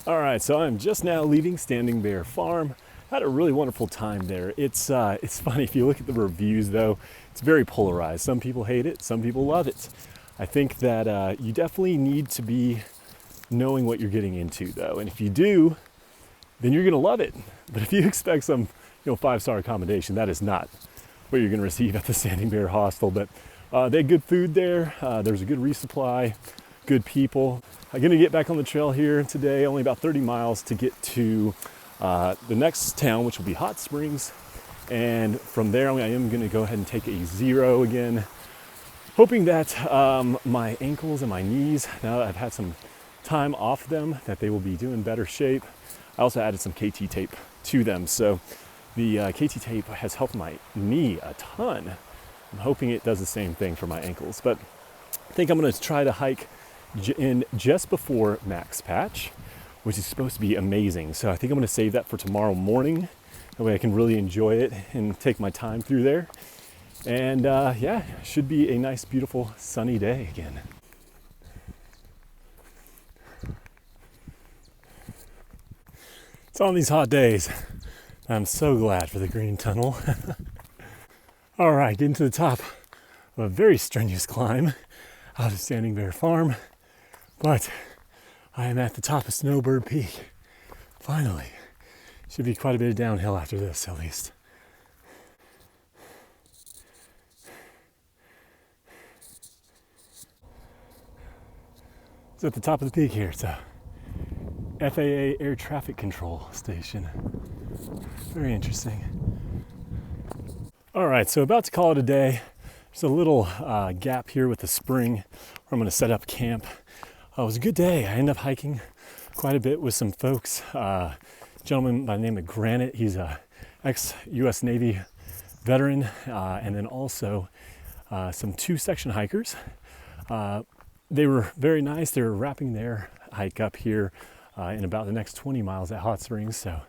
All right, so I'm just now leaving Standing Bear Farm. Had a really wonderful time there. It's funny, if you look at the reviews though, it's very polarized. Some people hate it, some people love it. I think that you definitely need to be knowing what you're getting into though. And if you do, then you're gonna love it. But if you expect some 5-star accommodation, that is not what you're gonna receive at the Standing Bear Hostel. But they had good food there. There's a good resupply, good people. I'm gonna get back on the trail here today, only about 30 miles to get to the next town, which will be Hot Springs. And from there, I am gonna go ahead and take a 0 again, hoping that my ankles and my knees, now that I've had some time off them, that they will be doing better shape. I also added some KT tape to them. So the KT tape has helped my knee a ton. I'm hoping it does the same thing for my ankles. But I think I'm gonna try to hike in just before Max Patch, which is supposed to be amazing. So I think I'm gonna save that for tomorrow morning. That way I can really enjoy it and take my time through there. And yeah, should be a nice, beautiful, sunny day again. It's on these hot days. I'm so glad for the green tunnel. All right, getting to the top of a very strenuous climb out of Standing Bear Farm. But I am at the top of Snowbird Peak. Finally. Should be quite a bit of downhill after this, at least. It's at the top of the peak here. It's a FAA air traffic control station. Very interesting. All right, so about to call it a day. There's a little gap here with the spring where I'm gonna set up camp. It was a good day. I ended up hiking quite a bit with some folks. A gentleman by the name of Granite, he's a ex-US Navy veteran, and then also some 2-section hikers. They were very nice. They were wrapping their hike up here in about the next 20 miles at Hot Springs, so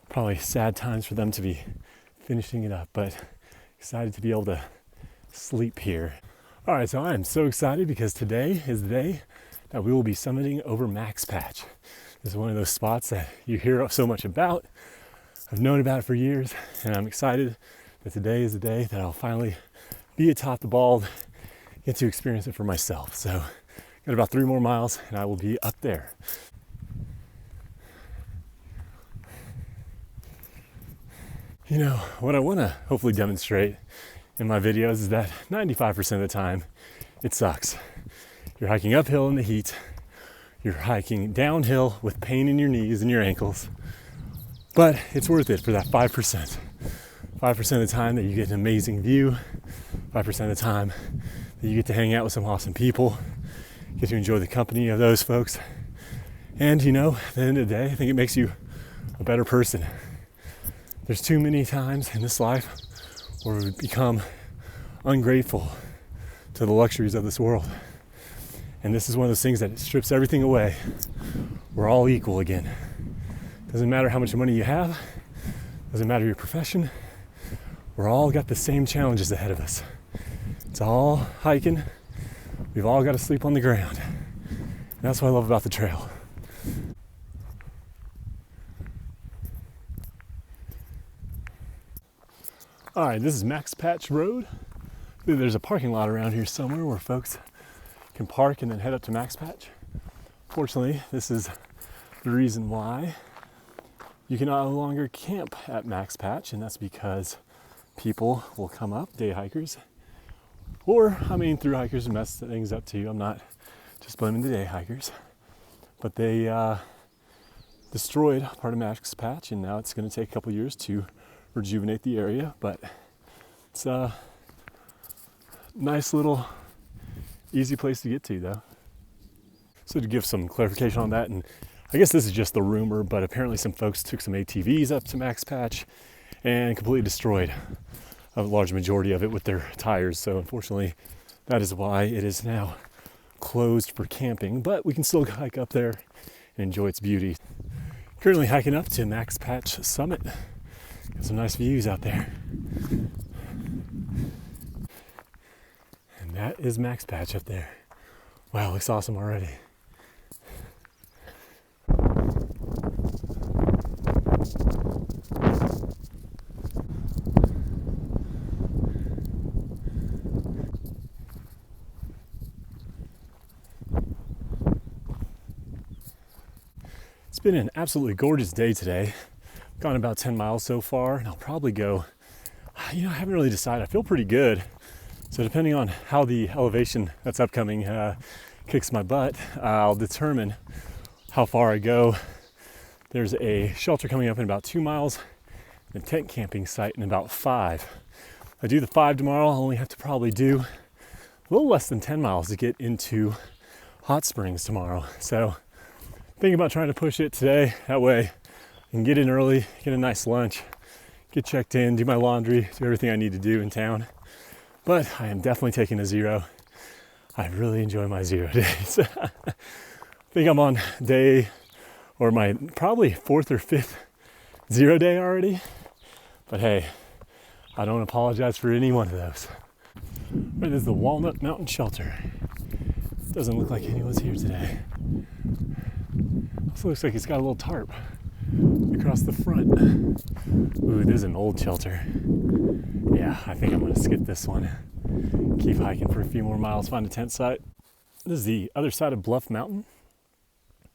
probably sad times for them to be finishing it up, but excited to be able to sleep here. All right, so I am so excited because today is the day that we will be summiting over Max Patch. This is one of those spots that you hear so much about. I've known about it for years, and I'm excited that today is the day that I'll finally be atop the bald, get to experience it for myself. So got about 3 more miles and I will be up there. You know, what I want to hopefully demonstrate in my videos is that 95% of the time, it sucks. You're hiking uphill in the heat. You're hiking downhill with pain in your knees and your ankles. But it's worth it for that 5%. 5% of the time that you get an amazing view. 5% of the time that you get to hang out with some awesome people. Get to enjoy the company of those folks. And at the end of the day, I think it makes you a better person. There's too many times in this life where we become ungrateful to the luxuries of this world. And this is one of those things that strips everything away. We're all equal again. Doesn't matter how much money you have. Doesn't matter your profession. We're all got the same challenges ahead of us. It's all hiking. We've all got to sleep on the ground. And that's what I love about the trail. All right, this is Max Patch Road. There's a parking lot around here somewhere where folks can park and then head up to Max Patch. Fortunately, this is the reason why you can no longer camp at Max Patch, and that's because people will come up, day hikers, or through hikers and mess things up too. I'm not just blaming the day hikers, but they destroyed part of Max Patch, and now it's going to take a couple years to rejuvenate the area, but it's a nice little easy place to get to though. So to give some clarification on that, and I guess this is just the rumor, but apparently some folks took some ATVs up to Max Patch and completely destroyed a large majority of it with their tires. So unfortunately, that is why it is now closed for camping, but we can still hike up there and enjoy its beauty. Currently hiking up to Max Patch Summit. Got some nice views out there. And that is Max Patch up there. Wow, looks awesome already. It's been an absolutely gorgeous day today. I've gone about 10 miles so far, and I'll probably go, I haven't really decided. I feel pretty good. So depending on how the elevation that's upcoming kicks my butt, I'll determine how far I go. There's a shelter coming up in about 2 miles, and a tent camping site in about 5. I do the 5 tomorrow. I'll only have to probably do a little less than 10 miles to get into Hot Springs tomorrow. So thinking about trying to push it today. That way I can get in early, get a nice lunch, get checked in, do my laundry, do everything I need to do in town. But I am definitely taking a 0. I really enjoy my 0 days. I think I'm on day, or my probably 4th or 5th 0 day already. But hey, I don't apologize for any one of those. Right, there's the Walnut Mountain Shelter. Doesn't look like anyone's here today. Also looks like it's got a little tarp across the front. Ooh, this is an old shelter. Yeah, I think I'm gonna skip this one. Keep hiking for a few more miles, find a tent site. This is the other side of Bluff Mountain.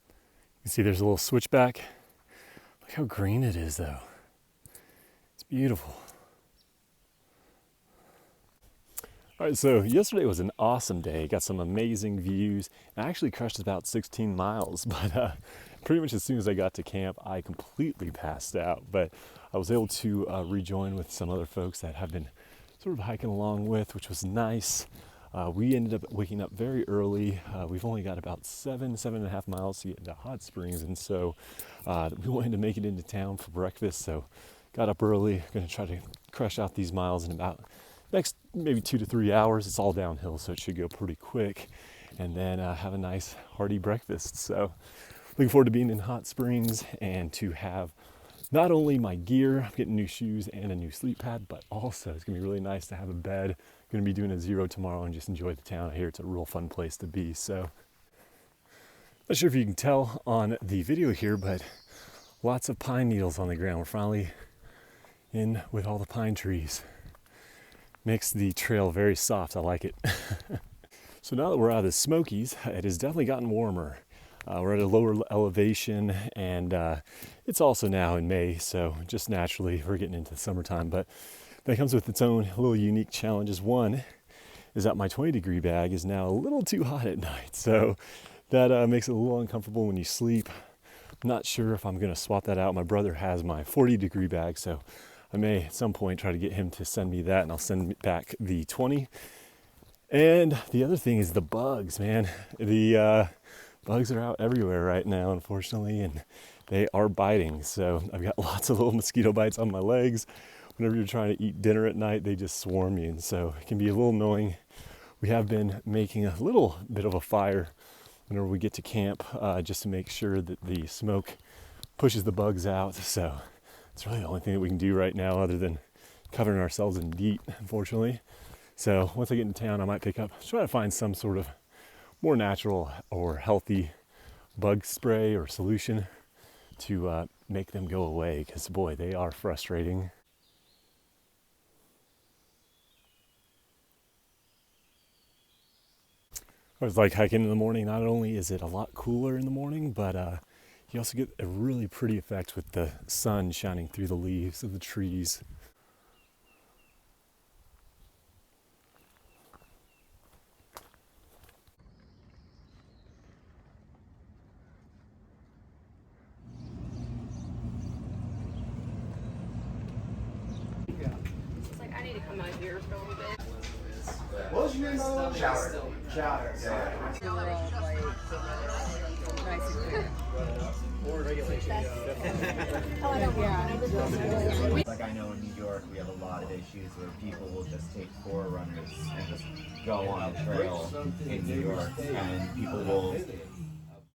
You can see there's a little switchback. Look how green it is though. It's beautiful. All right, so yesterday was an awesome day. Got some amazing views. I actually crushed about 16 miles, but pretty much as soon as I got to camp, I completely passed out. But I was able to rejoin with some other folks that have been sort of hiking along with, which was nice. We ended up waking up very early. We've only got about 7.5 miles to get into Hot Springs, and so we wanted to make it into town for breakfast. So got up early, gonna try to crush out these miles in about next maybe 2 to 3 hours. It's all downhill, so it should go pretty quick, and then have a nice hearty breakfast. So looking forward to being in Hot Springs and to have not only my gear, I'm getting new shoes and a new sleep pad, but also it's gonna be really nice to have a bed. Gonna be doing a 0 tomorrow and just enjoy the town. I hear it's a real fun place to be. So not sure if you can tell on the video here, but lots of pine needles on the ground. We're finally in with all the pine trees. Makes the trail very soft. I like it. So now that we're out of the Smokies, it has definitely gotten warmer. We're at a lower elevation, and it's also now in May, so just naturally we're getting into the summertime. But that comes with its own little unique challenges. One is that my 20-degree bag is now a little too hot at night, so that makes it a little uncomfortable when you sleep. I'm not sure if I'm going to swap that out. My brother has my 40-degree bag, so I may at some point try to get him to send me that, and I'll send back the 20. And the other thing is the bugs, man. The bugs are out everywhere right now, unfortunately, and they are biting. So I've got lots of little mosquito bites on my legs. Whenever you're trying to eat dinner at night, they just swarm you, and so it can be a little annoying. We have been making a little bit of a fire whenever we get to camp, just to make sure that the smoke pushes the bugs out. So it's really the only thing that we can do right now other than covering ourselves in DEET, unfortunately. So once I get into town, I might try to find some sort of more natural or healthy bug spray or solution to make them go away, because boy, they are frustrating. I was like hiking in the morning. Not only is it a lot cooler in the morning, but you also get a really pretty effect with the sun shining through the leaves of the trees. It's like I need to come out here for a little bit. What was your name? Chowder. Chowder. The world, like, nice and clear. More regulation. Oh, I know. Yeah. Like I know in New York we have a lot of issues where people will just take forerunners and just go on the trail in New York, and people will